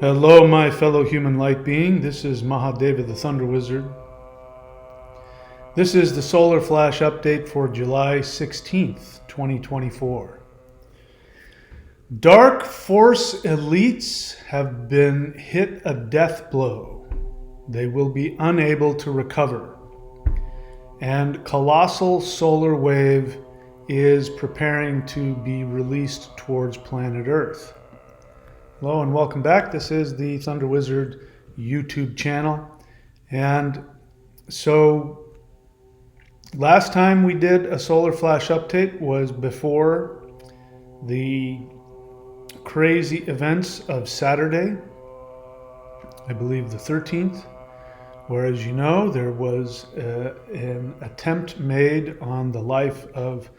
Hello, my fellow human light being. This is Mahadeva the Thunder Wizard. This is the solar flash update for July 16th, 2024. Dark force elites have been hit a death blow. They will be unable to recover. And colossal solar wave is preparing to be released towards planet Earth. Hello and welcome back. This is the Thunder Wizard YouTube channel. And so last time we did a solar flash update was before the crazy events of Saturday, I believe the 13th, where, as you know, there was an attempt made on the life of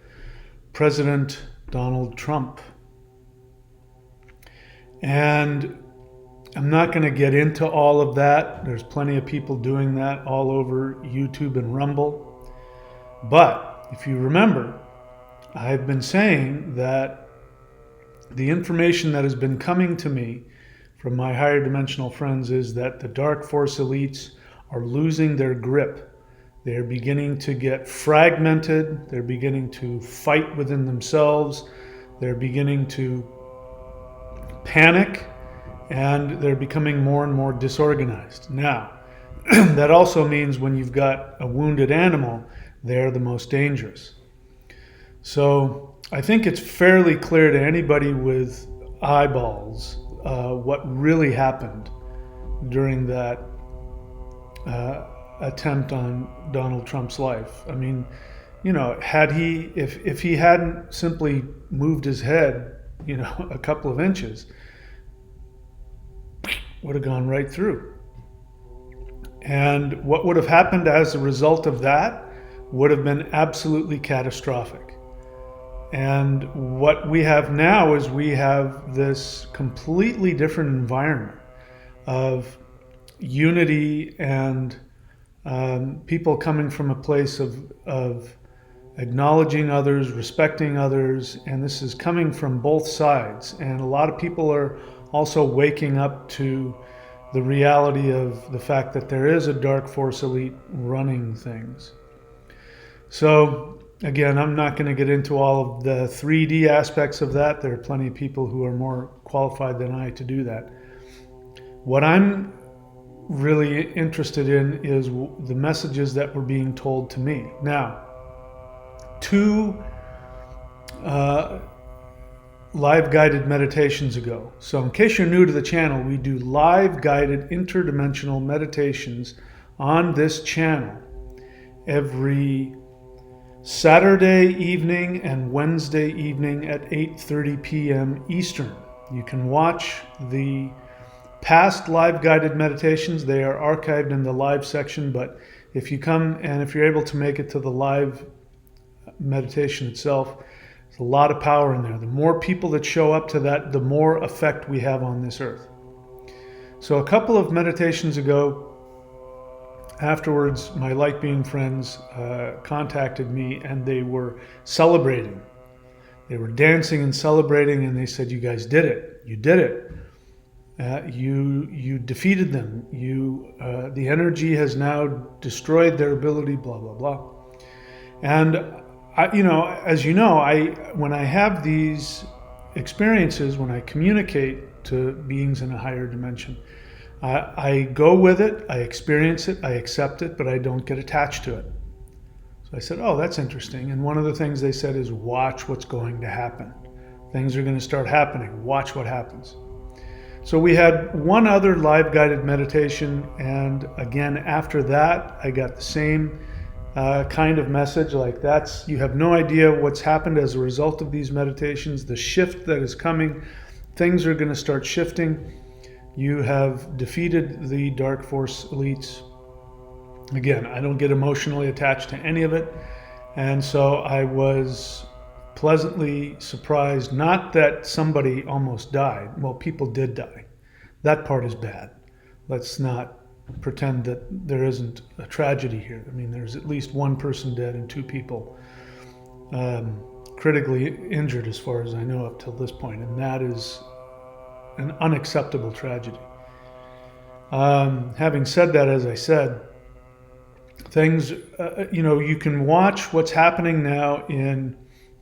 President Donald Trump. And I'm not going to get into all of that. There's plenty of people doing that all over YouTube and Rumble. But if you remember, I've been saying that the information that has been coming to me from my higher dimensional friends is that the dark force elites are losing their grip. They're beginning to get fragmented. They're beginning to fight within themselves. They're beginning to panic, and they're becoming more and more disorganized. Now, that also means when you've got a wounded animal, they're the most dangerous. So I think it's fairly clear to anybody with eyeballs what really happened during that attempt on Donald Trump's life. I mean, you know, if he hadn't simply moved his head, you know, a couple of inches, would have gone right through. And what would have happened as a result of that would have been absolutely catastrophic. And what we have now is we have this completely different environment of unity and people coming from a place of acknowledging others, respecting others, and this is coming from both sides. And a lot of people are also waking up to the reality of the fact that there is a dark force elite running things. So again, I'm not going to get into all of the 3D aspects of that. There are plenty of people who are more qualified than I to do that. What I'm really interested in is the messages that were being told to me. Now, two live guided meditations ago. So in case you're new to the channel, we do live guided interdimensional meditations on this channel every Saturday evening and Wednesday evening at 8:30 p.m. Eastern. You can watch the past live guided meditations. They are archived in the live section, but if you come and if you're able to make it to the live meditation itself, there's a lot of power in there. The more people that show up to that, the more effect we have on this earth. So a couple of meditations ago, afterwards, my light being friends contacted me, and they were celebrating. They were dancing and celebrating, and they said, "You guys did it. You did it. You defeated them. The energy has now destroyed their ability, blah, blah, blah." And as you know, when I have these experiences, when I communicate to beings in a higher dimension, I go with it, I experience it, I accept it, but I don't get attached to it. So I said, "Oh, that's interesting." And one of the things they said is, watch what's going to happen. Things are going to start happening. Watch what happens. So we had one other live guided meditation, and again, after that, I got the same kind of message, like you have no idea what's happened as a result of these meditations, the shift that is coming, things are going to start shifting. You have defeated the dark force elites. Again, I don't get emotionally attached to any of it, and so I was pleasantly surprised, not that somebody almost died. Well, people did die. That part is bad. Let's not pretend that there isn't a tragedy here. I mean, there's at least one person dead and two people critically injured as far as I know up till this point, and that is an unacceptable tragedy. Having said that, as I said, things, you can watch what's happening now in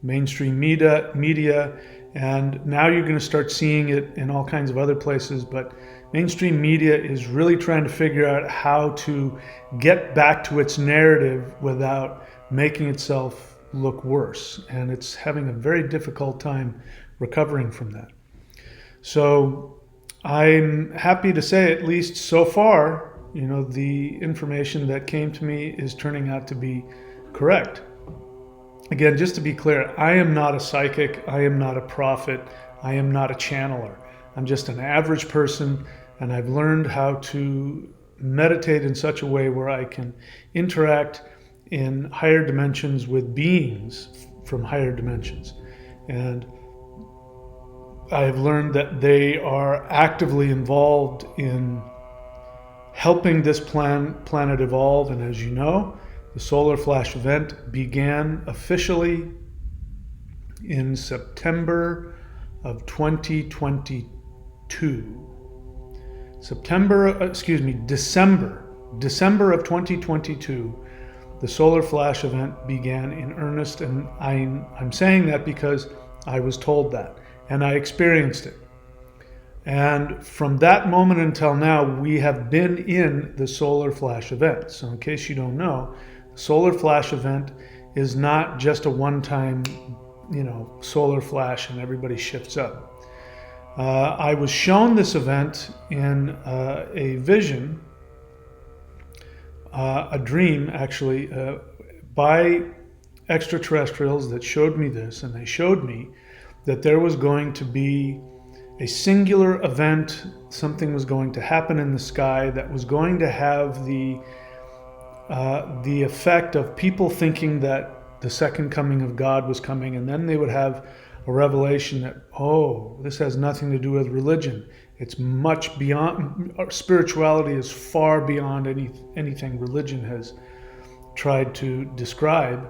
mainstream media, and now you're going to start seeing it in all kinds of other places. But mainstream media is really trying to figure out how to get back to its narrative without making itself look worse. And it's having a very difficult time recovering from that. So I'm happy to say, at least so far, the information that came to me is turning out to be correct. Again, just to be clear, I am not a psychic, I am not a prophet, I am not a channeler. I'm just an average person, and I've learned how to meditate in such a way where I can interact in higher dimensions with beings from higher dimensions. And I have learned that they are actively involved in helping this planet evolve. And as you know, the solar flash event began officially in September of 2022. December of 2022, the solar flash event began in earnest, and I'm saying that because I was told that, and I experienced it. And from that moment until now, we have been in the solar flash event. So in case you don't know, the solar flash event is not just a one-time, solar flash and everybody shifts up. I was shown this event in a vision, a dream actually, by extraterrestrials that showed me this, and they showed me that there was going to be a singular event, something was going to happen in the sky that was going to have the effect of people thinking that the second coming of God was coming, and then they would have a revelation that, this has nothing to do with religion. It's much beyond, spirituality is far beyond anything religion has tried to describe.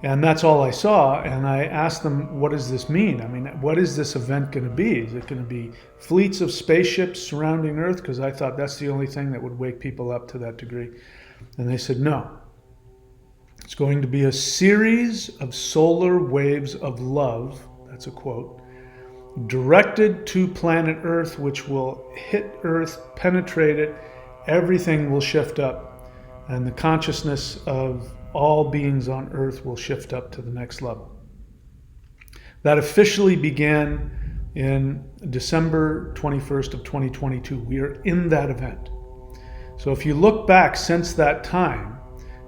And that's all I saw. And I asked them, what does this mean? I mean, what is this event going to be? Is it going to be fleets of spaceships surrounding Earth? Because I thought that's the only thing that would wake people up to that degree. And they said, no. It's going to be a series of solar waves of love, that's a quote, directed to planet Earth, which will hit Earth, penetrate it, everything will shift up, and the consciousness of all beings on Earth will shift up to the next level. That officially began in December 21st of 2022. We are in that event. So if you look back since that time,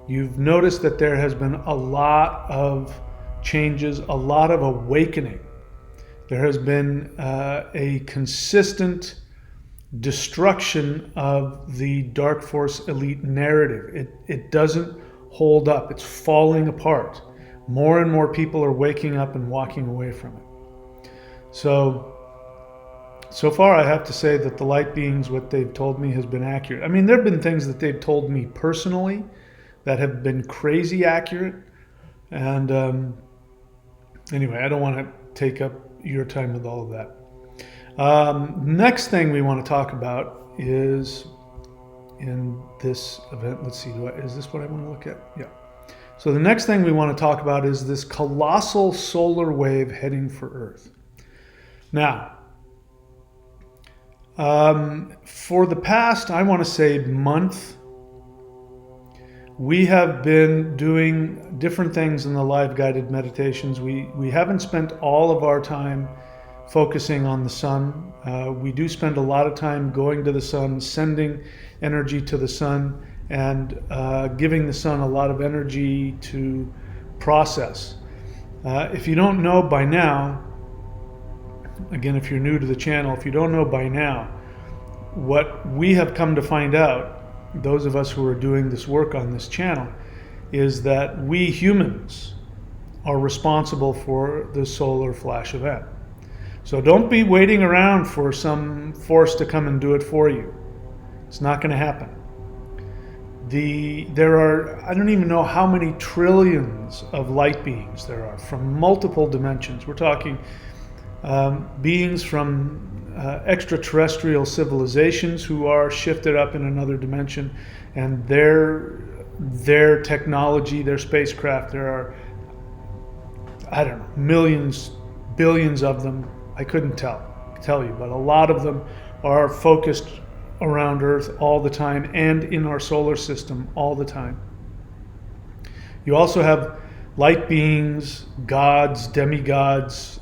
you've noticed that there has been a lot of changes, a lot of awakening. There has been a consistent destruction of the dark force elite narrative. It doesn't hold up. It's falling apart. More and more people are waking up and walking away from it. So far I have to say that the light beings, what they've told me has been accurate. I mean, there have been things that they've told me personally that have been crazy accurate. And anyway, I don't want to take up your time with all of that. Next thing we want to talk about is in this event. Let's see, is this what I want to look at? Yeah. So the next thing we want to talk about is this colossal solar wave heading for Earth. Now, for the past, I want to say, month, we have been doing different things in the live guided meditations. We haven't spent all of our time focusing on the sun. We do spend a lot of time going to the sun, sending energy to the sun, and giving the sun a lot of energy to process. If you don't know by now, again, if you're new to the channel, if you don't know by now, what we have come to find out, those of us who are doing this work on this channel, is that we humans are responsible for the solar flash event. So don't be waiting around for some force to come and do it for you. It's not going to happen. There are, I don't even know how many trillions of light beings there are from multiple dimensions. We're talking beings from extraterrestrial civilizations who are shifted up in another dimension, and their technology, their spacecraft. There are, I don't know, millions, billions of them. I couldn't tell you, but a lot of them are focused around Earth all the time and in our solar system all the time. You also have light beings, gods, demigods,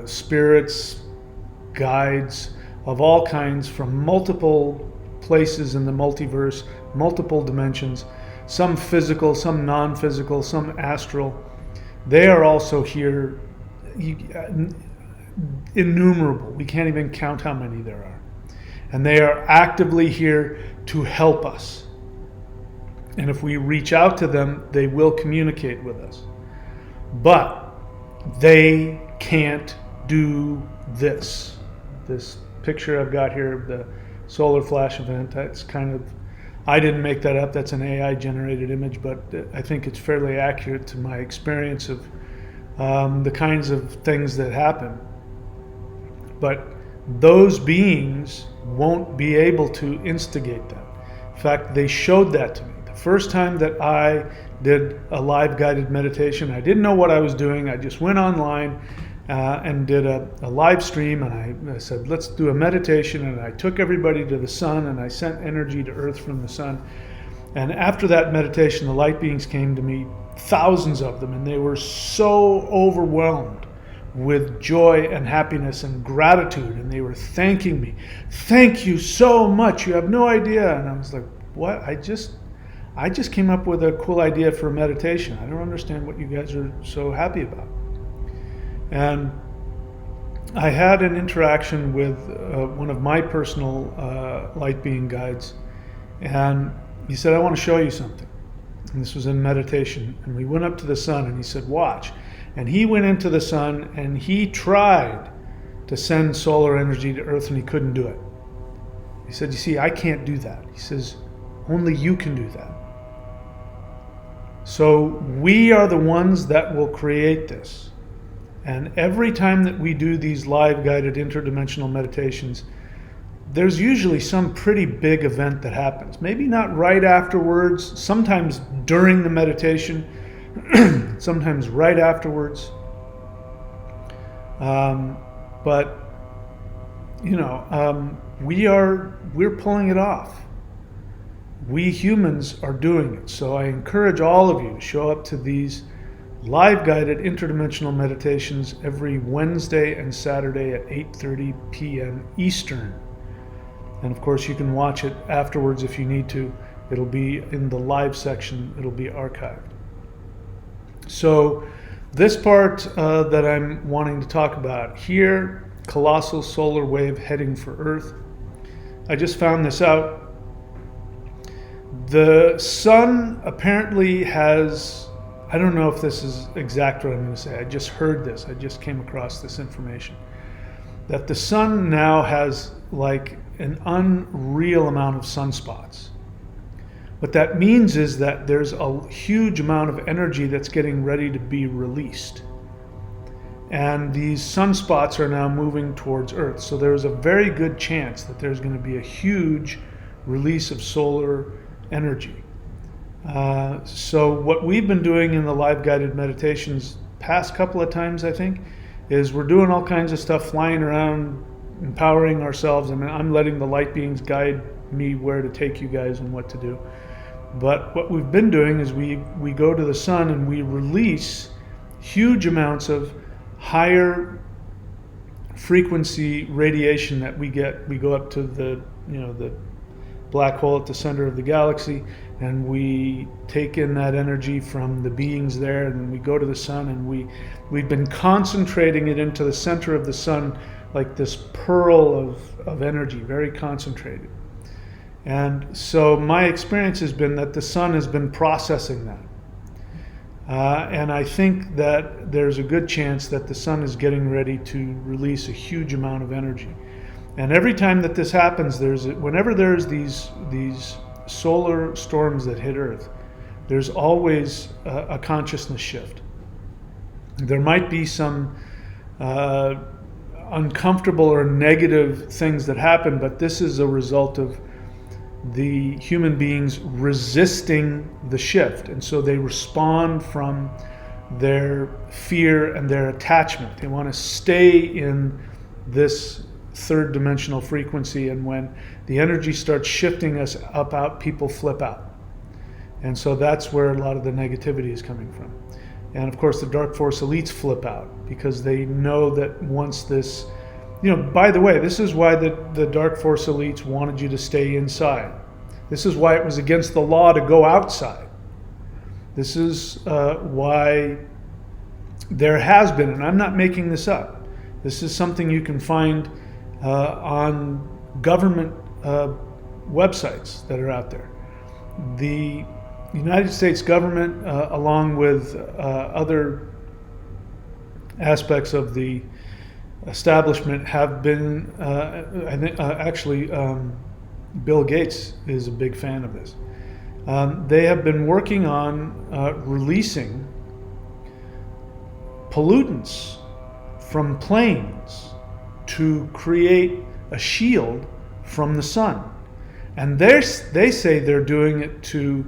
spirits, guides of all kinds from multiple places in the multiverse, multiple dimensions, some physical, some non-physical, some astral. They are also here, innumerable. We can't even count how many there are. And they are actively here to help us. And if we reach out to them, they will communicate with us. But they can't do this. This picture I've got here of the solar flash event, that's kind of, I didn't make that up, that's an AI generated image, but I think it's fairly accurate to my experience of the kinds of things that happen. But those beings won't be able to instigate that. In fact, they showed that to me. The first time that I did a live guided meditation, I didn't know what I was doing. I just went online and did a live stream, and I said, let's do a meditation, and I took everybody to the sun, and I sent energy to Earth from the sun. And after that meditation, the light beings came to me, thousands of them, and they were so overwhelmed with joy and happiness and gratitude, and they were thanking me. Thank you so much, you have no idea. And I was like, what? I just came up with a cool idea for a meditation. I don't understand what you guys are so happy about. And I had an interaction with one of my personal light being guides, and he said, I want to show you something. And this was in meditation, and we went up to the sun, and he said, watch. And he went into the sun, and he tried to send solar energy to Earth, and he couldn't do it. He said, you see, I can't do that. He says, only you can do that. So we are the ones that will create this. And every time that we do these live guided interdimensional meditations, there's usually some pretty big event that happens. Maybe not right afterwards, sometimes during the meditation, sometimes right afterwards. But you know, we're pulling it off. We humans are doing it. So I encourage all of you to show up to these live guided interdimensional meditations every Wednesday and Saturday at 8:30 p.m. Eastern. And of course you can watch it afterwards if you need to. It'll be in the live section, it'll be archived. So this part that I'm wanting to talk about here, colossal solar wave heading for Earth. I just found this out. The sun apparently has, I don't know if this is exact what I'm going to say. I just heard this. I just came across this information. That the sun now has like an unreal amount of sunspots. What that means is that there's a huge amount of energy that's getting ready to be released. And these sunspots are now moving towards Earth. So there's a very good chance that there's going to be a huge release of solar energy. So what we've been doing in the live guided meditations past couple of times, I think, is we're doing all kinds of stuff, flying around, empowering ourselves, and I'm letting the light beings guide me where to take you guys and what to do. But what we've been doing is we go to the sun and we release huge amounts of higher frequency radiation that we get. We go up to the black hole at the center of the galaxy, and we take in that energy from the beings there, and then we go to the sun, and we've been concentrating it into the center of the sun like this pearl of energy, very concentrated. And so my experience has been that the sun has been processing that. And I think that there's a good chance that the sun is getting ready to release a huge amount of energy. And every time that this happens, whenever there's these solar storms that hit Earth, there's always a consciousness shift. There might be some uncomfortable or negative things that happen, but this is a result of the human beings resisting the shift. And so they respond from their fear and their attachment. They want to stay in this third dimensional frequency, and when the energy starts shifting us up out, people flip out. And so that's where a lot of the negativity is coming from. And of course the dark force elites flip out because they know that once this, by the way, this is why the dark force elites wanted you to stay inside. This is why it was against the law to go outside. This is why there has been, and I'm not making this up, this is something you can find on government websites that are out there. The United States government, along with other aspects of the establishment, have been, Bill Gates is a big fan of this. They have been working on releasing pollutants from planes to create a shield from the sun. And they say they're doing it to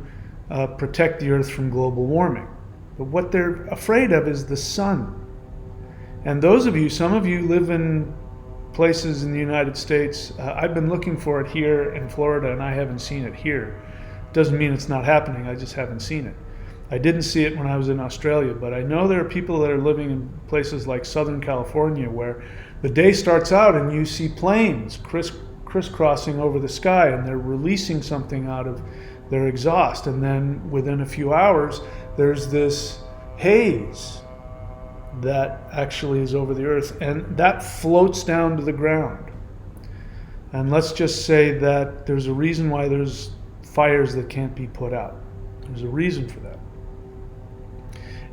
protect the earth from global warming. But what they're afraid of is the sun. And some of you live in places in the United States. I've been looking for it here in Florida, and I haven't seen it here. Doesn't mean it's not happening, I just haven't seen it. I didn't see it when I was in Australia, but I know there are people that are living in places like Southern California where the day starts out and you see planes crisscrossing over the sky, and they're releasing something out of their exhaust, and then within a few hours there's this haze that actually is over the earth, and that floats down to the ground. And let's just say that there's a reason why there's fires that can't be put out. There's a reason for that.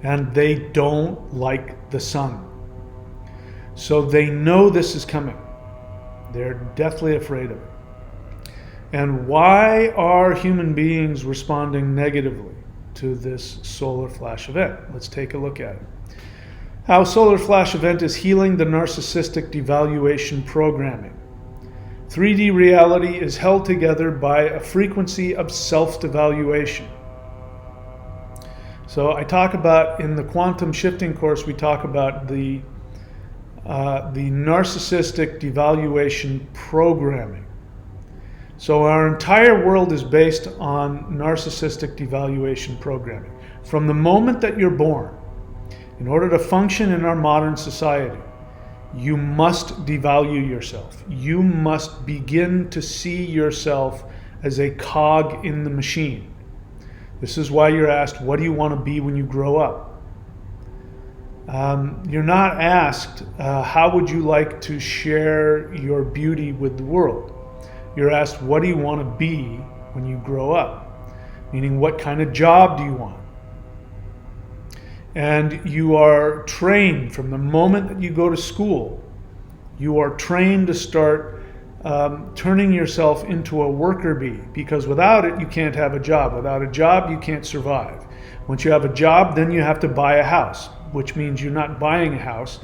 And they don't like the sun. So they know this is coming. They're deathly afraid of it. And why are human beings responding negatively to this solar flash event? Let's take a look at it. How solar flash event is healing the narcissistic devaluation programming. 3D reality is held together by a frequency of self-devaluation. So I talk about, in the quantum shifting course, we talk about the narcissistic devaluation programming. So our entire world is based on narcissistic devaluation programming. From the moment that you're born, in order to function in our modern society, you must devalue yourself. You must begin to see yourself as a cog in the machine. This is why you're asked, what do you want to be when you grow up? You're not asked, how would you like to share your beauty with the world? You're asked, what do you want to be when you grow up? Meaning, what kind of job do you want? And you are trained from the moment that you go to school. You are trained to start turning yourself into a worker bee, because without it, you can't have a job. Without a job, you can't survive. Once you have a job, then you have to buy a house, which means you're not buying a house.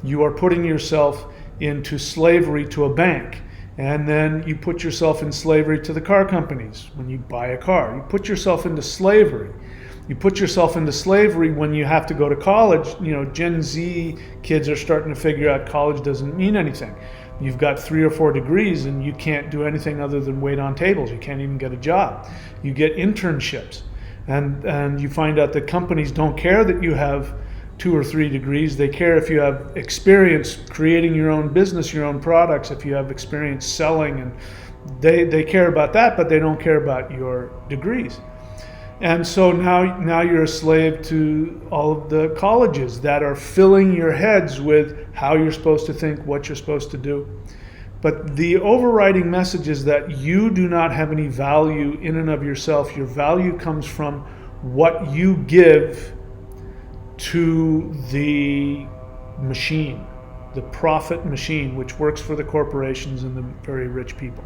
You are putting yourself into slavery to a bank. And then you put yourself in slavery to the car companies when you buy a car. You put yourself into slavery. You put yourself into slavery when you have to go to college. Gen Z kids are starting to figure out college doesn't mean anything. You've got 3 or 4 degrees and you can't do anything other than wait on tables. You can't even get a job. You get internships. And you find out that companies don't care that you have 2 or 3 degrees. They care if you have experience creating your own business, your own products, if you have experience selling, and they care about that, but they don't care about your degrees. And so now you're a slave to all of the colleges that are filling your heads with how you're supposed to think, what you're supposed to do. But the overriding message is that you do not have any value in and of yourself. Your value comes from what you give to the machine, the profit machine, which works for the corporations and the very rich people.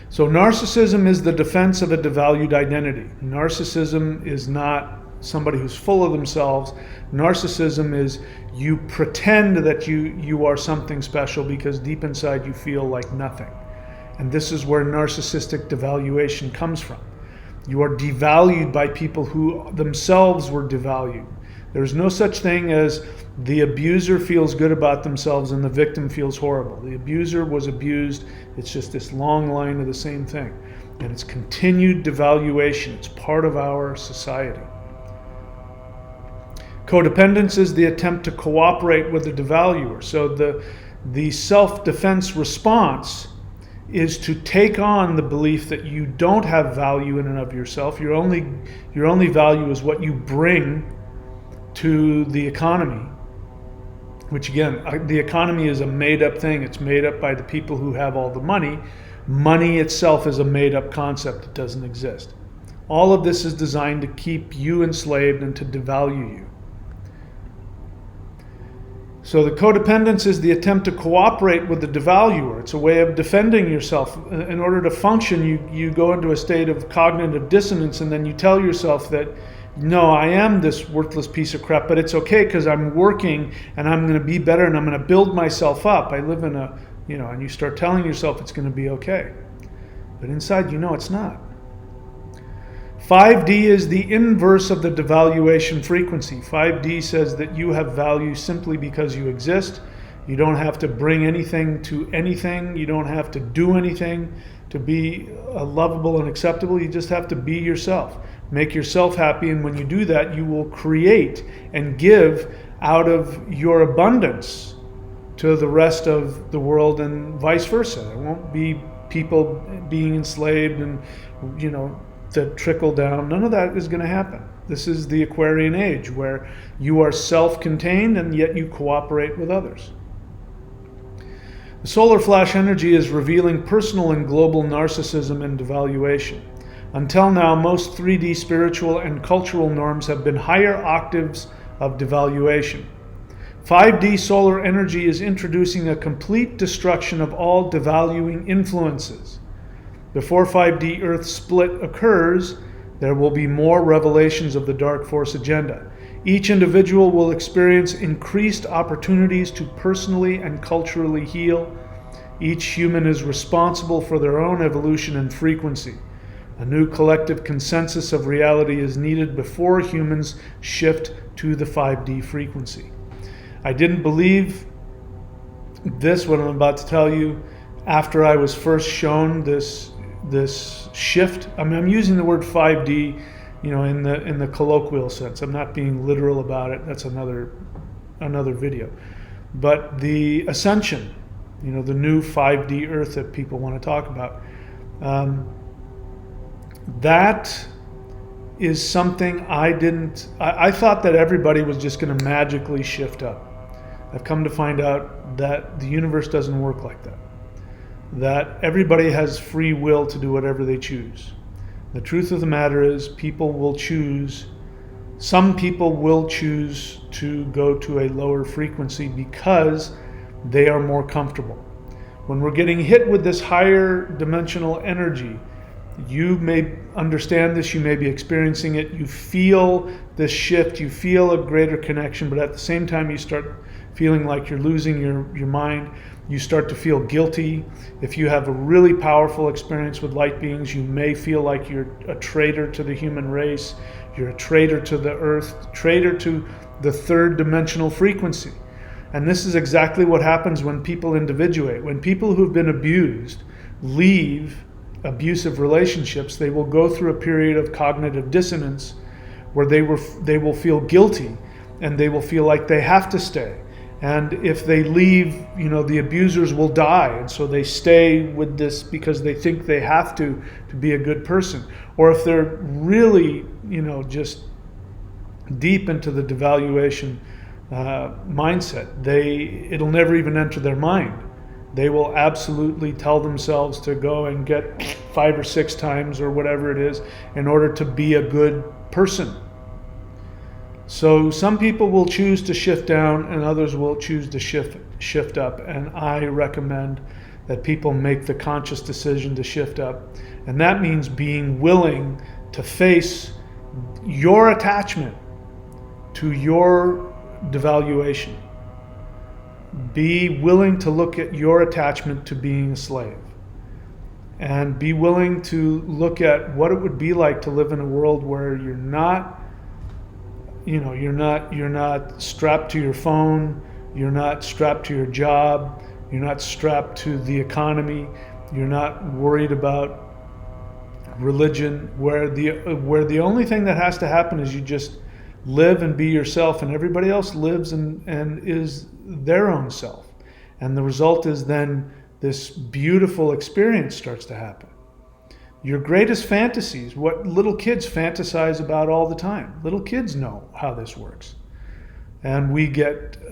So narcissism is the defense of a devalued identity. Narcissism is not somebody who's full of themselves. Narcissism is you pretend that you are something special because deep inside you feel like nothing. And this is where narcissistic devaluation comes from. You are devalued by people who themselves were devalued. There's no such thing as the abuser feels good about themselves and the victim feels horrible. The abuser was abused. It's just this long line of the same thing. And it's continued devaluation. It's part of our society. Codependence is the attempt to cooperate with the devaluer. So the self-defense response is to take on the belief that you don't have value in and of yourself. Your only value is what you bring to the economy, which again, the economy is a made-up thing. It's made up by the people who have all the money. Money itself is a made-up concept. It doesn't exist. All of this is designed to keep you enslaved and to devalue you. So the codependence is the attempt to cooperate with the devaluer. It's a way of defending yourself. In order to function, you go into a state of cognitive dissonance, and then you tell yourself that, no, I am this worthless piece of crap, but it's okay because I'm working and I'm going to be better and I'm going to build myself up. I live in a, and you start telling yourself it's going to be okay. But inside, it's not. 5D is the inverse of the devaluation frequency. 5D says that you have value simply because you exist. You don't have to bring anything to anything. You don't have to do anything to be lovable and acceptable. You just have to be yourself. Make yourself happy, and when you do that, you will create and give out of your abundance to the rest of the world and vice versa. There won't be people being enslaved and, that trickle down. None of that is going to happen. This is the Aquarian age where you are self-contained and yet you cooperate with others. The solar flash energy is revealing personal and global narcissism and devaluation. Until now, most 3D spiritual and cultural norms have been higher octaves of devaluation. 5D solar energy is introducing a complete destruction of all devaluing influences. Before 5D Earth split occurs, there will be more revelations of the Dark Force agenda. Each individual will experience increased opportunities to personally and culturally heal. Each human is responsible for their own evolution and frequency. A new collective consensus of reality is needed before humans shift to the 5D frequency. I didn't believe this, what I'm about to tell you, after I was first shown this shift. I'm using the word 5D, in the colloquial sense. I'm not being literal about it. That's another video. But the ascension, the new 5D Earth that people want to talk about, that is something I thought that everybody was just going to magically shift up. I've come to find out that the universe doesn't work like that. That everybody has free will to do whatever they choose. The truth of the matter is some people will choose to go to a lower frequency because they are more comfortable. When we're getting hit with this higher dimensional energy, you may understand this, you may be experiencing it, you feel this shift, you feel a greater connection, but at the same time you start feeling like you're losing your mind. You start to feel guilty. If you have a really powerful experience with light beings, you may feel like you're a traitor to the human race, you're a traitor to the earth, traitor to the third dimensional frequency. And this is exactly what happens when people individuate. When people who've been abused leave abusive relationships, they will go through a period of cognitive dissonance where they will feel guilty and they will feel like they have to stay. And if they leave, the abusers will die. And so they stay with this because they think they have to be a good person. Or if they're really, just deep into the devaluation mindset, it'll never even enter their mind. They will absolutely tell themselves to go and get 5 or 6 times or whatever it is in order to be a good person. So some people will choose to shift down and others will choose to shift up. And I recommend that people make the conscious decision to shift up. And that means being willing to face your attachment to your devaluation. Be willing to look at your attachment to being a slave, and be willing to look at what it would be like to live in a world where you're not, you're not strapped to your phone, you're not strapped to your job, you're not strapped to the economy, you're not worried about religion, where the only thing that has to happen is you just live and be yourself, and everybody else lives and is their own self. And the result is then this beautiful experience starts to happen. Your greatest fantasies, what little kids fantasize about all the time. Little kids know how this works. And we get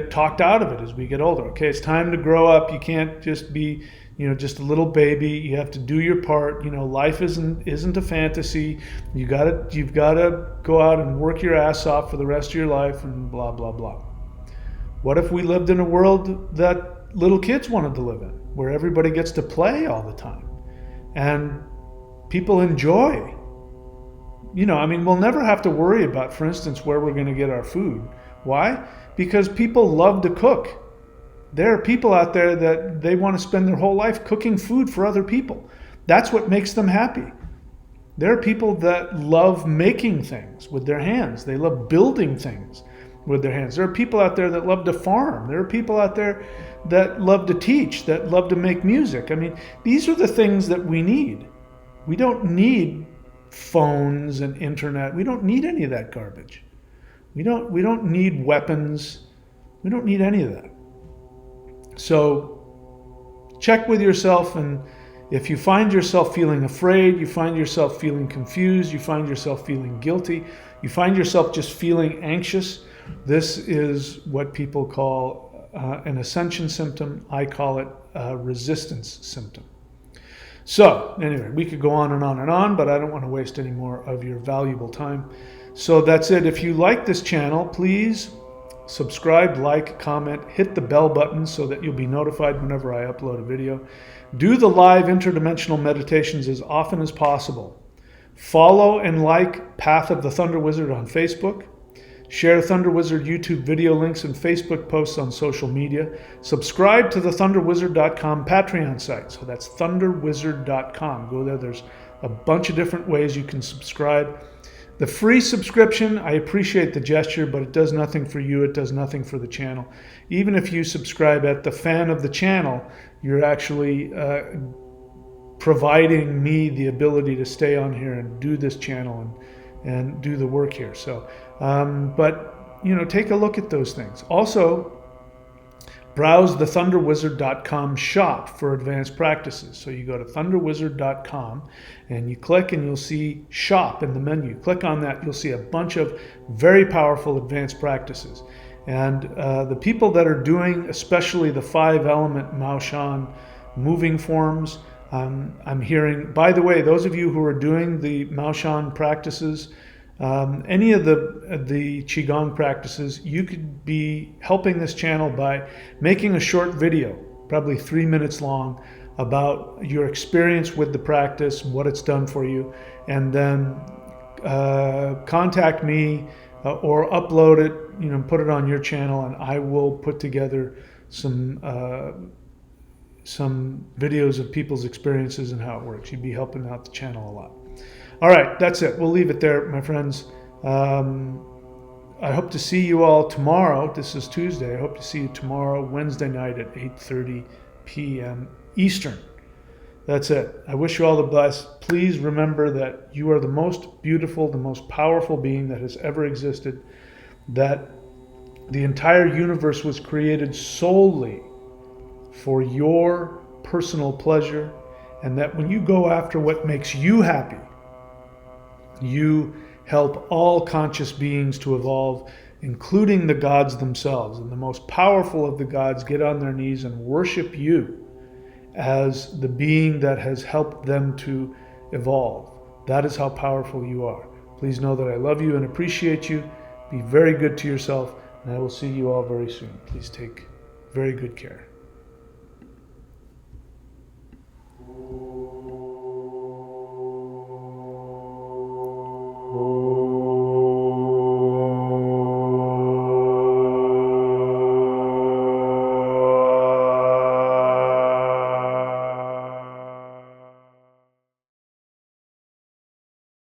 talked out of it as we get older. Okay, it's time to grow up. You can't just be, just a little baby. You have to do your part. Life isn't a fantasy. You've got to go out and work your ass off for the rest of your life, and blah blah blah. What if we lived in a world that little kids wanted to live in, where everybody gets to play all the time, and people enjoy? We'll never have to worry about, for instance, where we're going to get our food. Why? Because people love to cook. There are people out there that they want to spend their whole life cooking food for other people. That's what makes them happy. There are people that love making things with their hands. They love building things with their hands. There are people out there that love to farm. There are people out there that love to teach, that love to make music. These are the things that we need. We don't need phones and internet. We don't need any of that garbage. We don't need weapons. We don't need any of that. So check with yourself, and if you find yourself feeling afraid, you find yourself feeling confused, you find yourself feeling guilty, you find yourself just feeling anxious, this is what people call an ascension symptom. I call it a resistance symptom. So anyway, we could go on and on and on, but I don't want to waste any more of your valuable time. So that's it. If you like this channel, please subscribe, like, comment, hit the bell button so that you'll be notified whenever I upload a video. Do the live interdimensional meditations as often as possible. Follow and like Path of the Thunder Wizard on Facebook. Share Thunder Wizard YouTube video links and Facebook posts on social media. Subscribe to the thunderwizard.com Patreon site. So that's thunderwizard.com. Go there. There's a bunch of different ways you can subscribe. The free subscription, I appreciate the gesture, but it does nothing for you. It does nothing for the channel. Even if you subscribe at the fan of the channel, you're actually providing me the ability to stay on here and do this channel and do the work here. So, but take a look at those things. Also, browse the thunderwizard.com shop for advanced practices. So you go to thunderwizard.com and you click and you'll see shop in the menu. Click on that, you'll see a bunch of very powerful advanced practices. And the people that are doing, especially the 5-element Maoshan moving forms, I'm hearing, by the way, those of you who are doing the Maoshan practices, any of the Qigong practices, you could be helping this channel by making a short video, probably 3 minutes long, about your experience with the practice, what it's done for you, and then contact me or upload it, put it on your channel, and I will put together some videos of people's experiences and how it works. You'd be helping out the channel a lot. All right, that's it. We'll leave it there, my friends. I hope to see you all tomorrow. This is Tuesday. I hope to see you tomorrow, Wednesday night at 8:30 p.m. Eastern. That's it. I wish you all the best. Please remember that you are the most beautiful, the most powerful being that has ever existed, that the entire universe was created solely for your personal pleasure, and that when you go after what makes you happy, you help all conscious beings to evolve, including the gods themselves. And the most powerful of the gods get on their knees and worship you as the being that has helped them to evolve. That is how powerful you are. Please know that I love you and appreciate you. Be very good to yourself, and I will see you all very soon. Please take very good care.